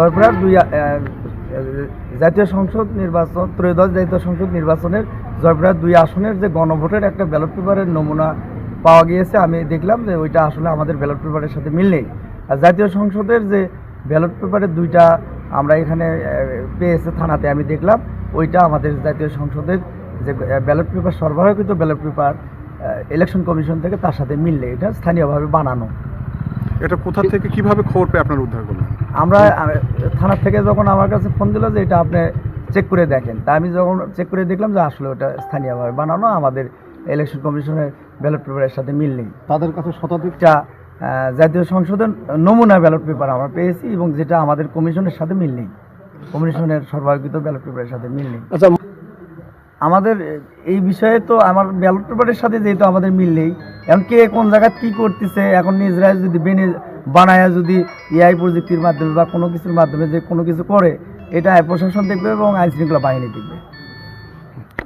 জয়পুরহাট জাতীয় সংসদ নির্বাচন ত্রয়োদশ জাতীয় সংসদ নির্বাচনের জয়পুরহাট 2 আসনের যে গণভোটের একটা ব্যালট পেপারের নমুনা পাওয়া গিয়েছে। আমি দেখলাম যে ওইটা আসলে আমাদের ব্যালট পেপারের সাথে মিল নেই। আর জাতীয় সংসদের যে ব্যালট পেপারের 2টা আমরা এখানে পেয়েছে থানাতে, আমি দেখলাম ওইটা আমাদের জাতীয় সংসদের যে ব্যালট পেপার সরবরাহকৃত ব্যালট পেপার ইলেকশন কমিশন থেকে তার সাথে মিল নেই। এটা স্থানীয়ভাবে বানানো। এটা কোথা থেকে কিভাবে খবর পেয়ে আপনারা উদ্ধার করলেন? আমরা থানা থেকে যখন আমার কাছে ফোন দিল যে এটা আপনি চেক করে দেখেন, তা আমি যখন চেক করে দেখলাম যে আসলে ওটা স্থানীয়ভাবে বানানো, আমাদের ইলেকশন কমিশনের ব্যালট পেপারের সাথে মিল নেই। তাদের কাছে শতাধিকটা জাতীয় সংসদের নমুনা ব্যালট পেপার আমরা পেয়েছি এবং যেটা আমাদের কমিশনের সাথে মিল নেই, কমিশনের সরবরাহকৃত ব্যালট পেপারের সাথে মিল নেই। আচ্ছা, আমাদের এই বিষয়ে তো আমার ব্যালট পেপারের সাথে যেহেতু আমাদের মিল নেই, এখন কে কোন জায়গায় কী করতেছে, এখন ইসরায়েল যদি বানায় যদি এআই প্রযুক্তির মাধ্যমে বা কোনো কিছুর মাধ্যমে যে কোনো কিছু করে, এটা প্রশাসন দেখবে এবং আইন শৃঙ্খলা বাহিনী দেখবে।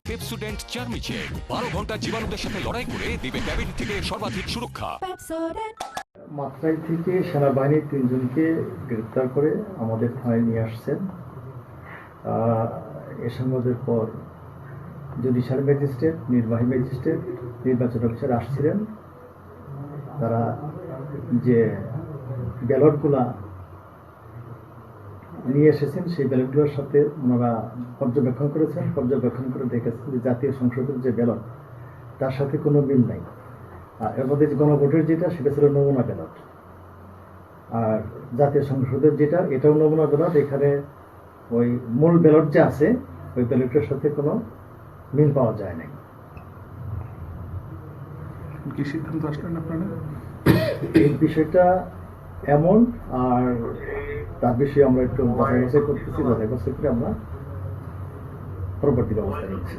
পেপসোডেন্ট চার্মিচের 12 ঘন্টা জীবাণুদের সাথে লড়াই করে দিবে ক্যাবিনেট থেকে সর্বাধিক সুরক্ষা। মাত্রাই থেকে সেনাবাহিনীর 3 জনকে গ্রেপ্তার করে আমাদের থানায় নিয়ে আসছেন। এ সংবাদের পর জুডিশিয়াল ম্যাজিস্ট্রেট, নির্বাহী ম্যাজিস্ট্রেট, নির্বাচন অফিসার আসছিলেন। তারা যে ব্যালটগুলা নিয়ে এসেছেন সেই ব্যালটগুলোর সাথে ওনারা পর্যবেক্ষণ করেছেন। পর্যবেক্ষণ করে দেখেছেন যে জাতীয় সংসদের যে ব্যালট তার সাথে কোনো মিল নাই। আর এর মধ্যে গণভোটের যেটা সেটা ছিল নমুনা ব্যালট, আর জাতীয় সংসদের যেটা এটাও নমুনা ব্যালট। এখানে ওই মূল ব্যালট যে আছে ওই ব্যালটের সাথে কোনো মিল পাওয়া যায় নাই। কি সিদ্ধান্ত আসলেন আপনারা? এই বিষয়টা এমন, আর তার বিষয়ে আমরা একটু যাচাই করতেছি। যাচাই করে আমরা পরবর্তী ব্যবস্থা নিচ্ছি।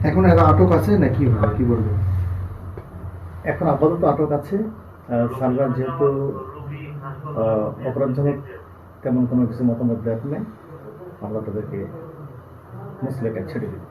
এখন এরা আটক আছে নাকি কি বলবো? এখন আপাতত আটক আছে। সার্ভার যেহেতু অপরাধজনক তেমন কোনো কিছু মতামত দেখ নেই, আমরা তাদেরকে মুসলেকা ছেড়ে দিই।